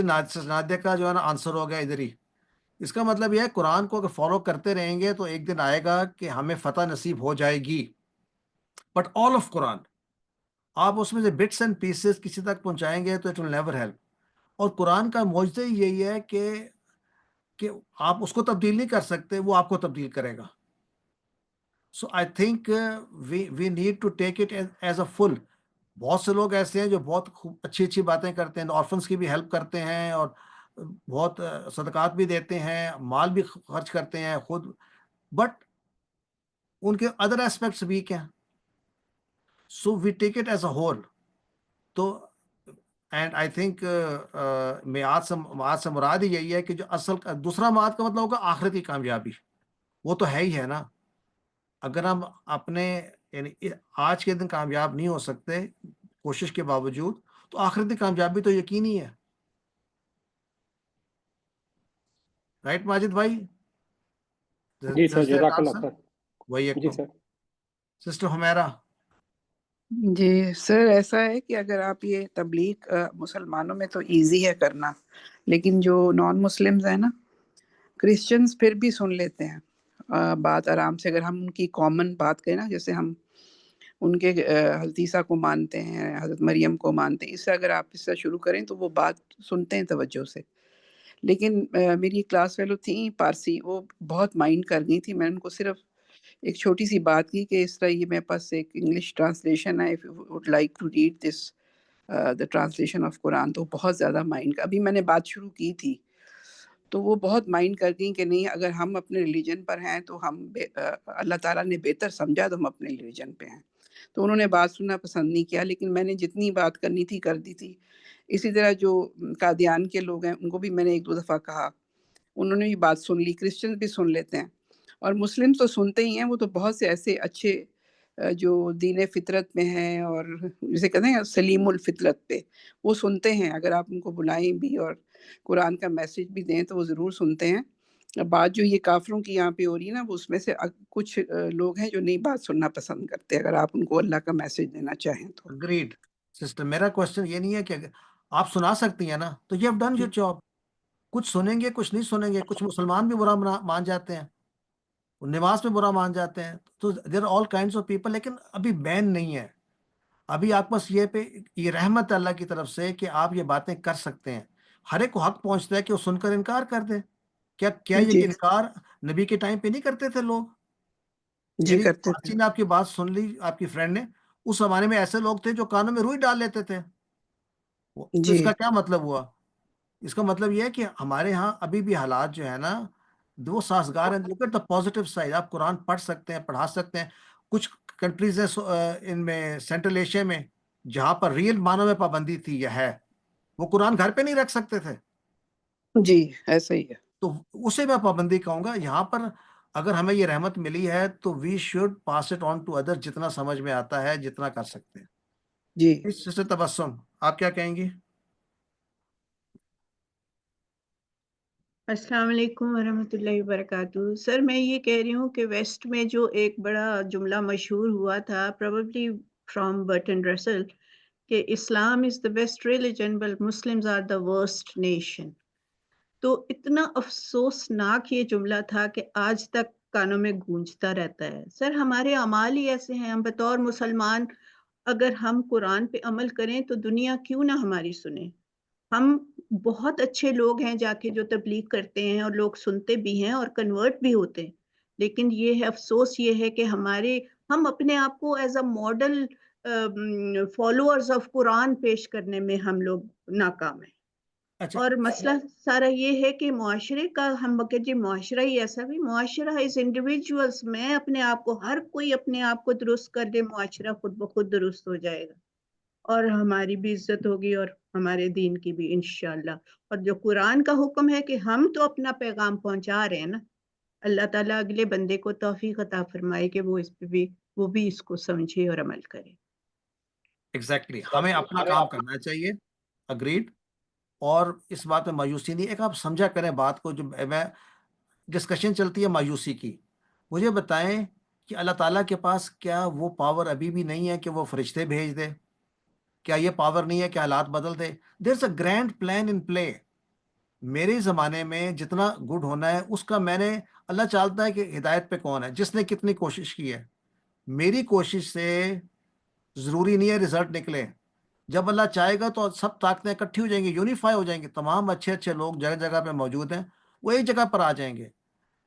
Nadia کا جو ہے نا آنسر ہو گیا ادھر ہی. اس کا مطلب یہ ہے قرآن کو اگر فالو کرتے رہیں گے تو ایک دن آئے گا کہ ہمیں فتح نصیب ہو جائے گی. بٹ آل آف قرآن آپ اس میں سے بٹس اینڈ پیسز کسی تک پہنچائیں گے تو اٹ ول نیور ہیلپ. اور قرآن کا معجزہ ہی یہی ہے کہ آپ اس کو تبدیل نہیں کر سکتے، وہ آپ کو تبدیل کرے گا. So I think we need to take it as a full. بہت سے لوگ ایسے ہیں جو بہت اچھی اچھی باتیں کرتے ہیں، آرفنس کی بھی ہیلپ کرتے ہیں اور بہت صدقات بھی دیتے ہیں، مال بھی خرچ کرتے ہیں خود، بٹ ان کے ادر ایسپیکٹس ویک ہیں. So we take it as a whole. تو اینڈ آئی تھنک معاد سے مراد ہی یہی ہے کہ جو اصل دوسرا معاد کا مطلب ہوگا آخرت کی کامیابی. وہ تو ہے ہی ہے نا. اگر ہم اپنے یعنی آج کے دن کامیاب نہیں ہو سکتے کوشش کے باوجود، تو آخرت کی کامیابی تو یقینی ہے. رائٹ ماجد بھائی؟ جی سر، جزاک اللہ خیر. وہی جی سر. سسٹر حمیرہ. جی سر، ایسا ہے کہ اگر آپ یہ تبلیغ مسلمانوں میں تو ایزی ہے کرنا، لیکن جو نان مسلمز ہیں نا، کرسچنز پھر بھی سن لیتے ہیں بات آرام سے. اگر ہم ان کی کامن بات کریں نا، جیسے ہم ان کے حضرت عیسیٰ کو مانتے ہیں، حضرت مریم کو مانتے ہیں، اس سے اگر آپ اس سے شروع کریں تو وہ بات سنتے ہیں توجہ سے. لیکن میری کلاس فیلو تھیں پارسی، وہ بہت مائنڈ کر گئی تھی. میں نے ان کو صرف ایک چھوٹی سی بات کی کہ اس طرح یہ میرے پاس ایک انگلش ٹرانسلیشن ہے، if you would like to read this the translation of قرآن. تو بہت زیادہ مائنڈ، ابھی میں نے بات شروع کی تھی تو وہ بہت مائنڈ کر گئی کہ نہیں، اگر ہم اپنے ریلیجن پر ہیں تو ہم اللہ تعالیٰ نے بہتر سمجھا تو ہم اپنے ریلیجن پہ ہیں. تو انہوں نے بات سننا پسند نہیں کیا، لیکن میں نے جتنی بات کرنی تھی کر دی تھی. اسی طرح جو قادیان کے لوگ ہیں ان کو بھی میں نے ایک دو دفعہ کہا، انہوں نے بھی بات سن لی. کرسچن بھی سن لیتے ہیں اور مسلم تو سنتے ہی ہیں. وہ تو بہت سے ایسے اچھے جو دین فطرت میں ہیں اور جسے کہتے ہیں سلیم الفطرت پہ، وہ سنتے ہیں. اگر آپ ان کو بلائیں بھی اور قرآن کا میسج بھی دیں تو وہ ضرور سنتے ہیں. بات جو یہ کافروں کی یہاں پہ ہو رہی ہے نا، وہ اس میں سے کچھ لوگ ہیں جو نہیں بات سننا پسند کرتے، اگر آپ ان کو اللہ کا میسج دینا چاہیں تو. Agreed sister. میرا کوشچن یہ نہیں ہے کہ آپ سنا سکتی ہیں نا، تو you have done your job. کچھ سنیں گے، کچھ نہیں سنیں گے. کچھ مسلمان بھی برا مان جاتے ہیں، نماز میں برا مان جاتے ہیں. تو there are all kinds of people. لیکن ابھی بین نہیں ہے. ابھی آپ پاس یہ رحمت ہے اللہ کی طرف سے کہ آپ یہ باتیں کر سکتے ہیں. ہر ایک کو حق پہنچتا ہے کہ وہ سن کر انکار کر دے. کیا یہ جی کہ انکار نبی کے ٹائم پہ نہیں کرتے تھے لوگ؟ جی یعنی کرتے تھے. پارسی نے آپ کی بات سن لی، آپ کی فرینڈ نے، اس زمانے میں ایسے لوگ تھے جو کانوں میں روئی ڈال لیتے تھے. تو اس جی کا کیا مطلب ہوا؟ اس کا مطلب یہ ہے کہ ہمارے ہاں ابھی بھی حالات جو ہے نا وہ سازگار ہیں. Look at the positive side. آپ قرآن پڑھ سکتے ہیں، پڑھا سکتے ہیں. کچھ کنٹریز ہیں ان میں سینٹرل ایشیا میں جہاں پر ریئل معنوں میں پابندی تھی یا ہے، وہ قرآن گھر پہ نہیں رکھ سکتے تھے. جی ایسا ہی ہے. تو اسے میں پابندی کہوں گا. یہاں پر اگر ہمیں یہ رحمت ملی ہے تو we should pass it on to other, جتنا سمجھ میں آتا ہے، جتنا کر سکتے ہیں. جی سسٹر تبسم، آپ کیا کہیں گی؟ السلام علیکم ورحمۃ اللہ وبرکاتہ. سر میں یہ کہہ رہی ہوں کہ ویسٹ میں جو ایک بڑا جملہ مشہور ہوا تھا پروبیبلی فرام برٹن رسل کہ Islam is the best religion but Muslims are the worst nation. تو اتنا افسوسناک یہ جملہ تھا کہ آج تک کانوں میں گونجتا رہتا ہے. سر ہمارے اعمال ہی ایسے ہیں. ہم بطور مسلمان اگر ہم قرآن پہ عمل کریں تو دنیا کیوں نہ ہماری سنے. ہم بہت اچھے لوگ ہیں جا کے جو تبلیغ کرتے ہیں اور لوگ سنتے بھی ہیں اور کنورٹ بھی ہوتے ہیں، لیکن یہ ہے افسوس یہ ہے کہ ہم اپنے آپ کو as a model followers of Quran پیش کرنے میں ہم لوگ ناکام ہیں. اچھا، اور مسئلہ سارا یہ ہے کہ معاشرے کا ہم بکے جی معاشرہ ہی ایسا بھی معاشرہ از انڈیویجولس. میں اپنے آپ کو، ہر کوئی اپنے آپ کو درست کر دے، معاشرہ خود بخود درست ہو جائے گا اور ہماری بھی عزت ہوگی اور ہمارے دین کی بھی انشاءاللہ. اور جو قرآن کا حکم ہے کہ ہم تو اپنا پیغام پہنچا رہے ہیں نا، اللہ تعالیٰ اگلے بندے کو توفیق عطا فرمائے کہ وہ اس پہ بھی وہ بھی اس کو سمجھے اور عمل کرے. ایگزیکٹلی ہمیں اپنا کام کرنا چاہیے. اگریڈ. اور اس بات میں مایوسی نہیں. ایک آپ سمجھا کریں بات کو. جو میں ڈسکشن چلتی ہے مایوسی کی، مجھے بتائیں کہ اللہ تعالیٰ کے پاس کیا وہ پاور ابھی بھی نہیں ہے کہ وہ فرشتے بھیج دے؟ کیا یہ پاور نہیں ہے کہ حالات بدل دے؟ دیر از اے گرینڈ پلان ان پلے. میرے زمانے میں جتنا گڈ ہونا ہے اس کا میں نے، اللہ چاہتا ہے کہ ہدایت پہ کون ہے، جس نے کتنی کوشش کی ہے. میری کوشش سے ضروری نہیں ہے رزلٹ نکلے. جب اللہ چاہے گا تو سب طاقتیں اکٹھی ہو جائیں گی، یونیفائی ہو جائیں گی، تمام اچھے اچھے لوگ جگہ جگہ پہ موجود ہیں، وہ ایک جگہ پر آ جائیں گے.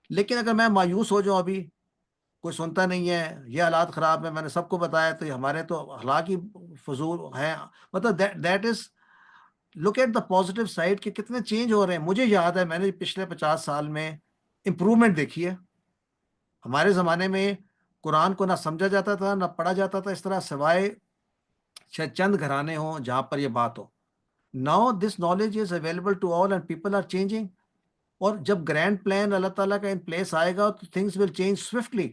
لیکن اگر میں مایوس ہو جاؤں، ابھی کوئی سنتا نہیں ہے، یہ حالات خراب ہیں، میں نے سب کو بتایا، تو یہ ہمارے تو اخلاق ہی فضول ہیں. مطلب that is, look at the positive side کہ کتنے چینج ہو رہے ہیں. مجھے یاد ہے میں نے پچھلے 50 سال میں امپروومنٹ دیکھی ہے. ہمارے زمانے میں قرآن کو نہ سمجھا جاتا تھا، نہ پڑھا جاتا تھا اس طرح، سوائے شاید چند گھرانے ہوں جہاں پر یہ بات ہو. Now this knowledge is available to all and people are changing. اور جب گرینڈ پلان اللہ تعالیٰ کا ان پلیس آئے گا تو تھنگس ول چینج سوئفٹلی،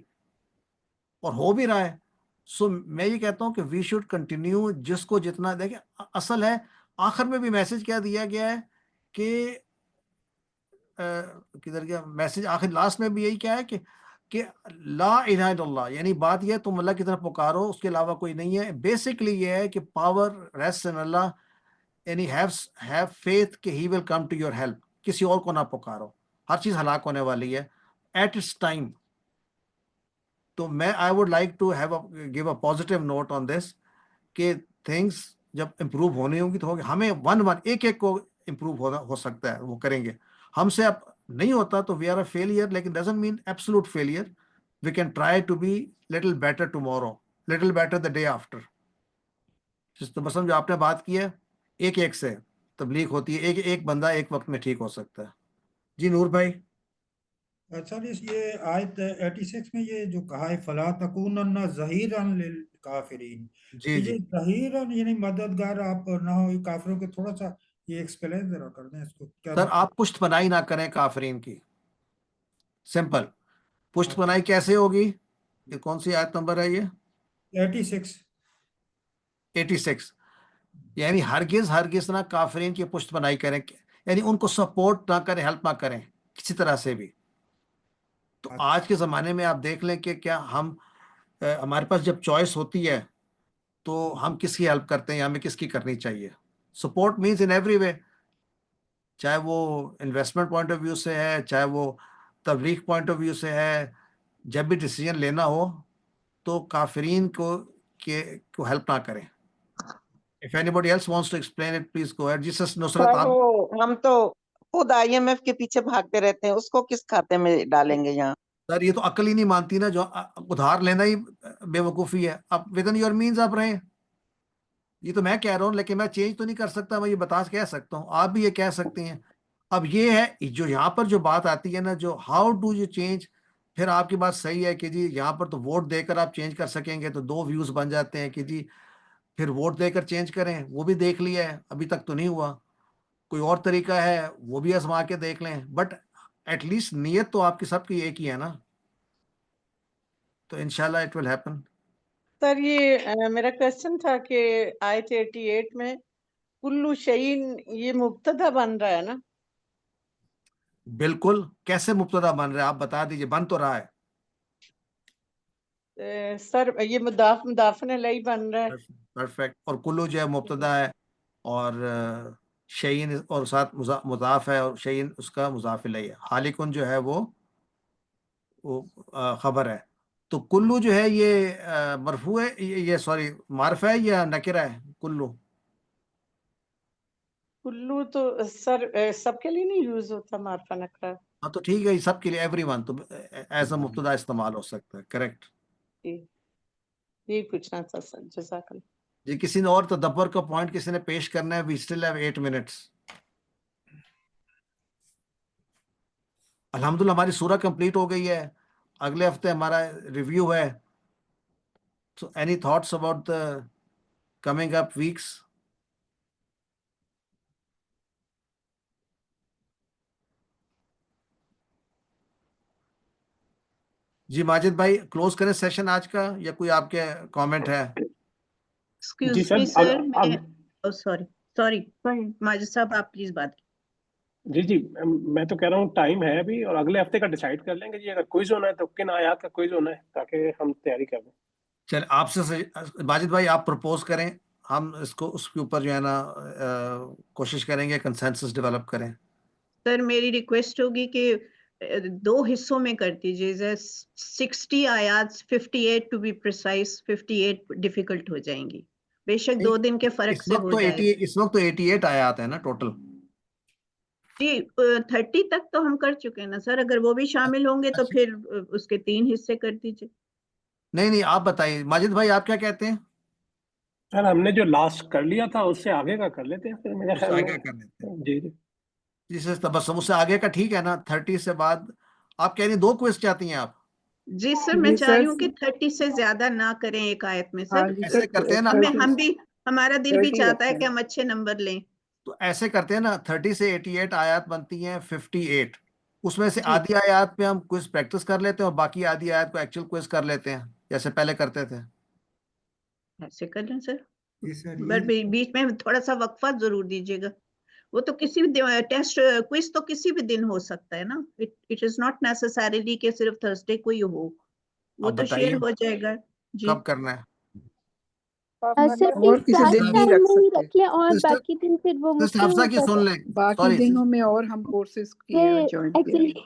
اور ہو بھی رہا ہے. سو میں یہ کہتا ہوں کہ وی شوڈ کنٹینیو، جس کو جتنا دیکھیں. اصل ہے آخر میں بھی میسج کیا دیا گیا ہے کہ کدھر گیا میسج، آخر لاسٹ میں بھی یہی کیا ہے کہ لا الہ الا اللہ، یعنی بات یہ ہے تم اللہ کی طرف پکارو، اس کے علاوہ کوئی نہیں ہے. بیسکلی یہ ہے کہ پاور ریسٹ ان اللہ، یعنی ہیو فیتھ کہ ہی ول کم ٹو یور ہیلپ. کسی اور کو نہ پکارو، ہر چیز ہلاک ہونے والی ہے ایٹ اٹس ٹائم. تو میں I would like to give a positive note on this کہ تھنگس جب امپروو ہونی ہوں گی تو ہوگی. ہمیں ون ایک ایک کو امپروو ہو سکتا ہے، وہ کریں گے. ہم سے اب نہیں ہوتا تو وی آر اے فیلئر، لیکن doesn't mean absolute failure. We can try to be little better tomorrow, little better the day after. تو بس جو آپ نے بات کی ہے، ایک ایک سے تبلیغ ہوتی ہے، ایک بندہ ایک وقت میں ٹھیک ہو سکتا ہے. جی نور بھائی. اچھا جی، یہ آیت 86 میں یہ جو کہا ہے فَلَا تَكُونَنَّ ظَهِيرًا لِلْكَافِرِينَ، جی یہ ظہیرًا یعنی مددگار آپ نہ ہو کافروں کے، تھوڑا سا یہ ایکسپلین ذرا کر دیں اس کو کیا سر، مطلب. آپ پشت پناہی نہ کریں کافرین کی. سمپل. پشت اچھا، پناہی کیسے ہوگی؟ یہ کون سی آیت نمبر ہے؟ یہ 86. 86. یعنی ہرگز نہ کافرین کی پشت پناہی کریں، یعنی ان کو سپورٹ نہ کریں، ہیلپ نہ کریں کسی طرح سے بھی. تو آج کے زمانے میں آپ دیکھ لیں کہ کیا ہمارے پاس جب چوائس ہوتی ہے تو ہم کس کی ہیلپ کرتے ہیں، ہمیں کس کی کرنی چاہیے. Support means in every way, چاہے وہ انویسٹمنٹ پوائنٹ آف ویو سے ہے، چاہے وہ تبلیغ پوائنٹ آف ویو سے ہے. جب بھی ڈیسیجن لینا ہو تو کافرین کو ہیلپ نہ کریں. If anybody else wants to explain it, please go ahead. جیسس نصرت سر آپ. وہ ہم تو خود IMF کے پیچھے بھاگتے رہتے ہیں، اس کو کس کھاتے میں ڈالیں گے یہاں؟ سر یہ تو عقل ہی نہیں مانتی نا، جو ادھار لینا ہی بے وقوفی ہے. اب ودن یور مینز آپ رہیں، یہ تو میں کہہ رہا ہوں، لیکن میں چینج تو نہیں کر سکتا. میں یہ کہہ سکتا ہوں، آپ بھی یہ کہہ سکتے ہیں. اب یہ ہے جو یہاں پر جو بات آتی ہے نا، جو ہاؤ ڈو یو چینج. پھر آپ کی بات صحیح ہے کہ جی یہاں پر تو ووٹ دے کر آپ چینج کر سکیں گے، تو دو ویوز بن جاتے ہیں کہ جی پھر ووٹ دے کر چینج کریں. وہ بھی دیکھ لیا ہے، ابھی تک تو نہیں ہوا. کوئی اور طریقہ ہے وہ بھی آزما کے دیکھ لیں، بٹ ایٹ لیسٹ نیت تو آپ کی سب کی ایک ہی ہے نا. تو انشاءاللہ اٹ ول ہیپن. سر یہ میرا کوشچن تھا کہ آیت 88 میں کلو شعین یہ مبتدا بن رہا ہے نا؟ بالکل. کیسے مبتدا بن رہا ہے آپ بتا دیجئے، بن تو رہا ہے. سر یہ مضاف الیہ بن رہا ہے. پرفیکٹ. اور کلو جو ہے مبتدا ہے، اور شعین اور ساتھ مضاف ہے، اور شعین اس کا مضاف الیہ ہے. خالقن جو ہے وہ خبر ہے. تو کلو جو ہے یہ مرفوع ہے، یہ سوری معرفہ ہے یا نکرہ ہے؟ کلو کلو تو سر سب کے لیے نہیں یوز ہوتا معرفہ نکرہ. ہاں تو ٹھیک ہے، سب کے لیے ایوری ون تو ایز اے مبتدا استعمال ہو سکتا ہے. کریکٹ. جی یہی پوچھنا تھا سر، جزاک اللہ. جی کسی نے اور تدبر کا پوائنٹ کسی نے پیش کرنا ہے؟ We still have 8 minutes. الحمدللہ ہماری سورہ کمپلیٹ ہو گئی ہے. اگلے ہفتے ہمارا ریویو ہے. So any thoughts about the coming up weeks? جی ماجد بھائی کلوز کریں سیشن آج کا، یا کوئی آپ کے کامنٹ ہے؟ جی ایکسکیوز سر می سر، میں سوری ماجد صاحب آپ پلیز بات. جی میں تو کہہ رہا ہوں ٹائم ہے ابھی، اور اگلے ہفتے کا ڈیسائیڈ کر لیں گے جی. اگر کوئز ہونا ہے تو کن آیات کا کوئز ہونا ہے تاکہ ہم تیاری کر لیں. چل آپ سے ماجد بھائی آپ پرپوز کریں، ہم اس کو اس کے اوپر جو ہے نا کوشش کریں گے کنسنسس ڈیولپ کریں. سر میری ریکویسٹ ہوگی کہ 2 حصوں میں کر دیجیے. 60 آیات 58 ٹو بی پریسائز 58 ڈیفیکلٹ ہو جائیں گی. بے شک 2 دن کے فرق سے ہو جائے. اس وقت تو 88 آیات ہے نا ٹوٹل. جی 30 تک تو ہم کر چکے ہیں نا سر. اگر وہ بھی شامل ہوں گے تو پھر اس کے 3 حصے کر دیجیے. نہیں آپ بتائیے ماجد بھائی آپ کیا کہتے ہیں؟ سر ہم نے جو لاسٹ کر لیا تھا اس سے آگے کا کر لیتے ہیں پھر میرے اس سے خیال آگے میں. کر لیتے ہیں. جی جی جی سر تبسم اس سے آگے کا ٹھیک ہے نا. 30 سے بعد آپ کہہ رہی ہیں 2 کوئز چاہتی ہیں آپ؟ جی سر میں چاہ رہی ہوں کہ 30 سے زیادہ نہ کریں ایک آیت میں سر. ہاں جی ایسے کرتے ہیں نا ہم بھی ہمارا دل بھی 30 چاہتا ہے رکھتے کہ ہیں. ہم اچھے نمبر لیں. تو ایسے کرتے ہیں نا 30 سے 88 آیات بنتی ہیں 58. اس میں سے جی آدھی آیات پہ ہم کوئز پریکٹس کر لیتے ہیں اور باقی آدھی آیات کو ایکچوئل کوئز کر لیتے ہیں جیسے پہلے کرتے تھے. ایسے کر لیں سر. جی سر بیچ میں تھوڑا سا وقفہ ضرور دیجیے گا. وہ تو کسی بھی ٹیسٹ کوئز تو کسی بھی دن ہو سکتا ہے نا. اٹ از ناٹ نیسسریلی کہ صرف تھرسڈے کو ہی ہو. وہ اب تو بتائیے شیئر ہو جائے گا. جی کب کرنا ہے؟ سر اور پلیز کسی کلاس دن نہیں ٹائم رکھ میں ہی سکتے. رکھ لیں اور سسٹر باقی دن پھر وہ سسٹر مشکل ہو حفصہ کی جاتا سن ہے. لیں. باقی سوری دنوں میں اور ہم کورسز کی جوائن کیا ایکچولی ہے.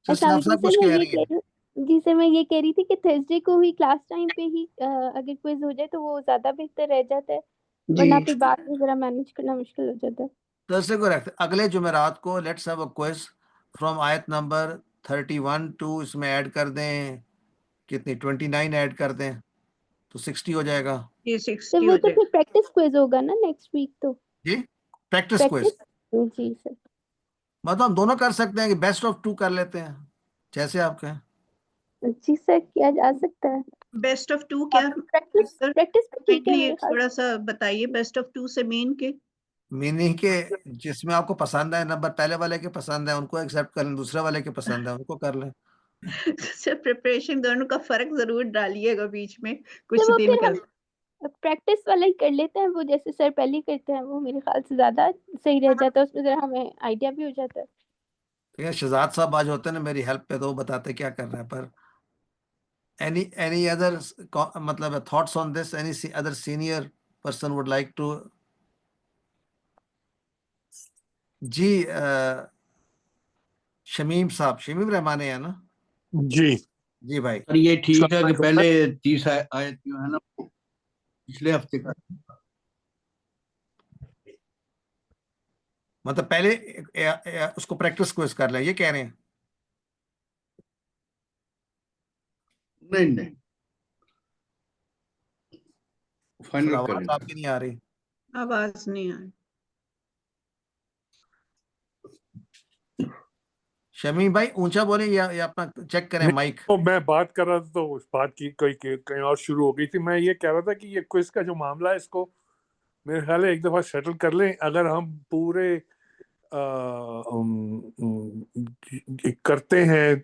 سسٹر السلام حفصہ علیکم سر. کچھ میں کہہ یہ رہی کہہ ہیں. رہی ہوں جی سر میں یہ کہہ رہی تھی کہ تھرسڈے کو ہی کلاس ٹائم پہ ہی اگر کوئز ہو جائے تو وہ زیادہ بہتر رہ جاتا ہے ورنہ جی پھر بعد میں ذرا مینیج کرنا مشکل ہو جاتا ہے. تھرسڈے کو رکھتے اگلے جمعرات کو. Let's have a quiz from آیت نمبر 31 ٹو اس میں ایڈ کر دیں کتنی 29 ایڈ کر دیں تو 60 ہو جائے گا. یہ سر 60 وہ ہو تو جائے. پھر پریکٹس کوئز ہوگا نا نیکسٹ ویک. تو جی پریکٹس کوئز پریکٹس جی سر. مطلب ہم دونوں کر سکتے ہیں کہ بیسٹ آف 2 کر لیتے ہیں جیسے آپ کہیں. جی سر کیا جا سکتا ہے. بیسٹ آف 2 کیا پریکٹس سر؟ پریکٹس بھی ٹھیک ہے کائنڈلی میرے خیال تھوڑا سا بتائیے بیسٹ آف 2 سے مین کے. میننگ کے جس میں آپ کو پسند ہے نمبر پہلے والے کے پسند ہے ان کو ایکسیپٹ کر لیں, دوسرے والے کے پسند ہے ان کو کر لیں. سر پریپریشن دونوں کا فرق ضرور ڈالیے گا بیچ میں سے کچھ وہ دن پھر کا. ہم پریکٹس والا ہی کر لیتے ہیں. وہ جیسے سر پہلے کرتے ہیں وہ میرے خیال سے زیادہ صحیح رہ جاتا ہے. اس میں ذرا ہمیں آئیڈیا بھی ہو جاتا ہے. ٹھیک ہے. شہزاد صاحب آج ہوتے ہیں نا میری ہیلپ پہ تو وہ بتاتے کیا کر رہے ہیں. پر any other مطلب thoughts on this? Any other senior person would like to? جی شمیم صاحب, شمیم رحمانی ہے نا؟ جی جی بھائی. سر یہ ٹھیک ہے السلام کہ علیکم پہلے سر. 30 آیت جو ہے نا وہ پچھلے ہفتے کا مطلب پہلے اس کو پریکٹس کوئز کر لیں یہ کہہ رہے ہیں. نہیں سر فائنل آواز کریں. آپ کی نہیں آ رہی. آواز نہیں آئی. شمیم بھائی اونچا بولیں یا اپنا چیک کریں مائک. میں بات کر رہا تھا تو اس بات کی کوئی کہیں اور شروع ہو گئی تھی. میں یہ کہہ رہا تھا کہ یہ کوئز کا جو معاملہ ہے اس کو میرے خیال ہے ایک دفعہ سیٹل کر لیں. اگر ہم پورے کرتے ہیں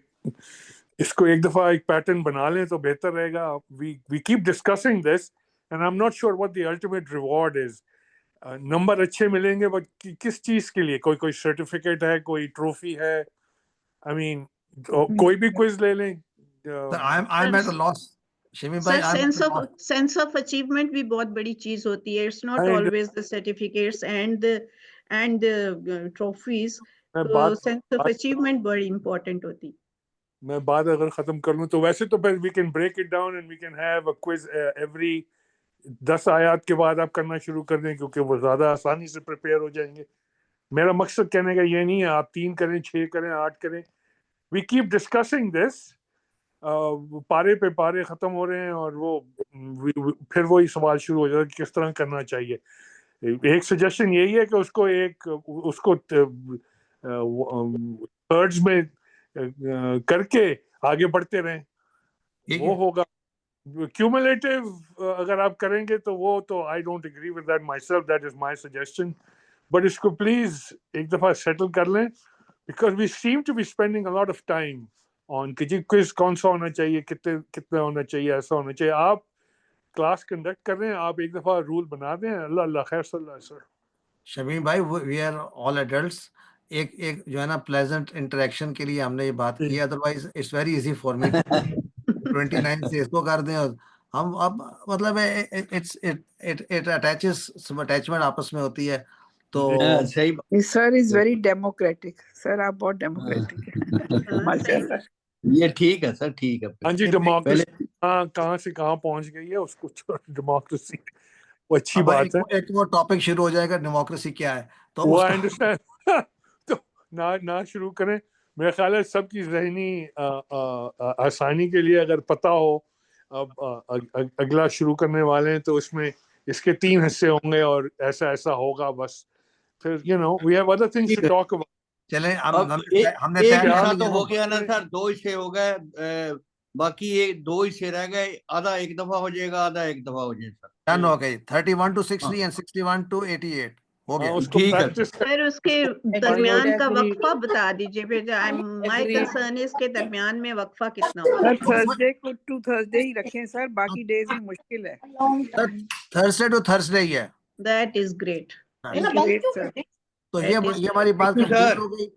اس کو ایک دفعہ ایک پیٹرن بنا لیں تو بہتر رہے گا. We keep discussing this and I am not sure what the ultimate reward is. Number اچھے ملیں گے بٹ کس چیز کے لیے؟ کوئی سرٹیفکیٹ ہے, کوئی ٹرافی ہے؟ I mean کوئی بھی کوئز لے لیں. I'm at a loss. Shamim بھائی sir I'm at a loss. Sense of achievement بھی بہت بڑی چیز ہوتی ہے. It's not always the certificates and trophies. تو سینس آف اچیومنٹ بڑی امپورٹنٹ ہوتی. میں بات اگر ختم کر لوں تو ویسے تو پھر we can break it down and we can have a quiz every 10 آیات کے بعد آپ کرنا شروع کر دیں کیونکہ وہ زیادہ آسانی سے پریپیئر ہو جائیں گے. میرا مقصد کہنے کا یہ نہیں ہے آپ 3 کریں 6 کریں 8 کریں. We keep discussing this. پارے پہ پارے ختم ہو رہے ہیں اور وہ پھر وہی سوال شروع ہو جاتا ہے کہ کس طرح کرنا چاہیے. ایک سجیشن یہی ہے کہ اس کو تھرڈز میں کر کے آگے بڑھتے رہیں. وہ ہوگا کیومولیٹو. اگر آپ کریں گے تو وہ تو I don't agree with that myself. That is my suggestion. But اس کو پلیز ایک دفعہ سیٹل کر لیں because we seem to be spending a lot of time on کہ جی کوئز کون سا ہونا چاہیے, کتنا ہونا چاہیے, ایسا ہونا چاہیے. آپ کلاس کنڈکٹ کر رہے ہیں, آپ ایک دفعہ رول بنا دیں. اللہ خیر صلی اللہ سر. شمیم بھائی وی آر آل ایڈلٹس. ایک جو ہے نا پلیزنٹ انٹریکشن کے لیے ہم نے یہ بات کی ہے. Otherwise it's very easy for me 29 سے اس کو کر دیں اور ہم اب مطلب اٹیچمنٹ آپس میں ہوتی ہے. تو صحیح بات. سر از ویری ڈیموکریٹک. سر آپ بہت ڈیموکریٹک ہیں. ماشاء اللہ. یہ ٹھیک ہے سر, ٹھیک ہے. ہاں جی, پہلے ڈیموکریسی کہاں سے کہاں پہنچ گئی ہے, اس کو ڈیموکریسی وہ اچھی اب بات ہے. ایک وہ ٹاپک شروع ہو جائے گا ڈیموکریسی کیا ہے, تو وہ اس آئی کا انڈرسٹینڈ. تو نہ شروع کریں. میرا خیال ہے سب کی ذہنی آسانی کے لیے اگر پتہ ہو اب اگلا شروع کرنے والے ہیں تو اس میں اس کے 3 حصے ہوں گے اور ایسا ایسا ہوگا. بس پھر we have other things to talk about. چلیں اب ہم نے ایک طے کر حصہ تو لیا. ہو گیا نا سر, 2 حصے ہو گئے, باقی یہ 2 حصے رہ گئے. آدھا ایک دفعہ ہو جائے گا, آدھا ایک دفعہ ہو جائے سر. ڈن ہو گئی 31 to 60 and 61 to 88 ہو گیا. اس کو ٹھیک ہے. پریکٹس پھر اس کے درمیان کا وقفہ بتا دیجیے. پھر مائی کنسرن اس کے درمیان میں وقفہ کتنا ہوگا. سر تھرسڈے کو ٹو تھرسڈے ہی رکھیں سر, باقی ڈیز میں مشکل ہے. تھرسڈے ٹو تھرسڈے ہی ہے. That is great. Great sir. تو یہ ہماری بات Thank you, کمپلیٹ sir. ہو گئی.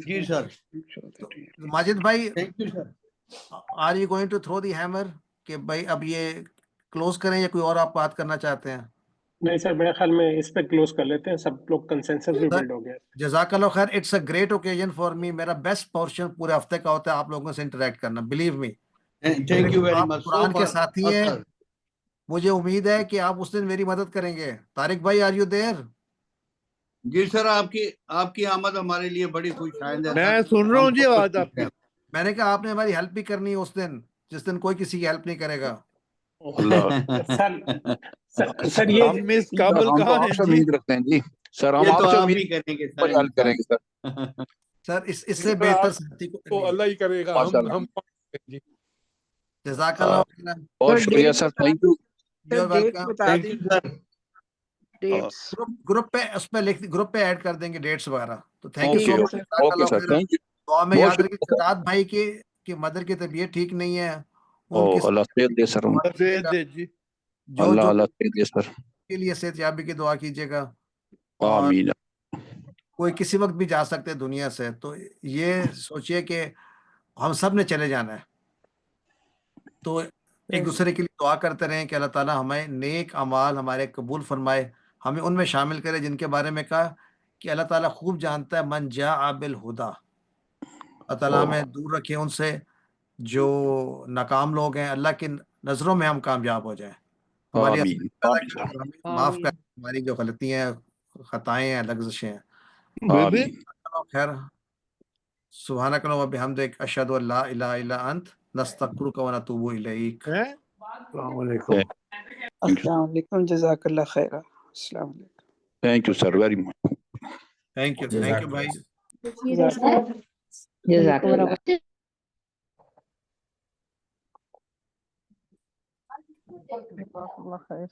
جی سر, ماجد بھائی, thank you sir. Are you going to throw the hammer کہ بھائی اب یہ کلوز کریں یا کوئی اور آپ بات کرنا چاہتے ہیں؟ نہیں سر, میرے خیال میں اس پہ کلوز کر لیتے ہیں. سب لوگ کنسنسس بھی بلڈ ہو گیا. جزاک اللہ خیر. It's a great occasion for me. میرا بیسٹ پورشن پورے ہفتے کا ہوتا ہے آپ لوگوں سے انٹریکٹ کرنا. Believe me, thank you very آپ مچ. قرآن کے ساتھی ہیں. مجھے امید ہے کہ آپ اس دن میری مدد کریں گے. طارق بھائی, آر یو دیر؟ جی سر, آپ کی آمد ہمارے لیے بڑی خوش آئند ہے. میں سن رہا ہوں جی آواز آپ کی. میں نے کہا آپ نے ہماری ہیلپ بھی کرنی ہے اس دن, جس دن کوئی کسی کی ہیلپ نہیں کرے گا. سر یہ ہم اس قابل ہم تو کہاں آپ ہیں سے جی. امید رکھتے ہیں جی. سر ہم یہ آپ تو سے آپ امید ہی کریں گے پر ہیلپ کریں گے سر. سر اس سے بہتر ساتھی کو تو اللہ ہی کرے گا. ماشاء اللہ, ہم جی. جزاک اللہ خیر. بہت شکریہ sir, thank you. You are that welcome. بتا تھینک دیں. You sir. ڈیٹس گروپ پہ اس پہ گروپ پہ ایڈ کر دیں گے ڈیٹس وغیرہ. تو تھینک یو ٹھیک سو ہے مچ. سر. جزاک اوکے اللہ سر, خیر. Thank you. دعا میں بہت یاد رکھیے شکریہ. سجاد بھائی کی مدر کی طبیعت ٹھیک نہیں ہے. ان کی اللہ صحت دے سر, صحت دے جی. جو اللہ صحت دے سر. کے لیے صحت یابی کی دعا کیجیے گا. اور آمین. کوئی کسی وقت بھی جا سکتے ہیں دنیا سے, تو یہ سوچئے کہ ہم سب نے چلے جانا ہے. تو ایک دوسرے کے لیے دعا کرتے رہیں کہ اللہ تعالیٰ ہمیں نیک اعمال ہمارے قبول فرمائے, ہمیں ان میں شامل کرے جن کے بارے میں کہا کہ اللہ تعالیٰ خوب جانتا ہے من جاء بالہدیٰ. اللہ تعالیٰ ہمیں دور رکھے ان سے جو ناکام لوگ ہیں. اللہ کی نظروں میں ہم کامیاب ہو جائیں. ہماری آمین. آمین سر. ہمیں معاف کر, ہماری جو غلطیاں ہیں, خطائیں ہیں, لغزشیں ہیں. آمین. خیر. سبحانک اللہم و بحمدک, اشہد ان لا الہ الا انت, نستغفرک و نتوب الیک. السلام علیکم. السلام علیکم. جزاک اللہ خیر. السلام علیکم. Thank you sir very much. Thank you بھائی. جزاک اللہ. جزاک اللہ خیر.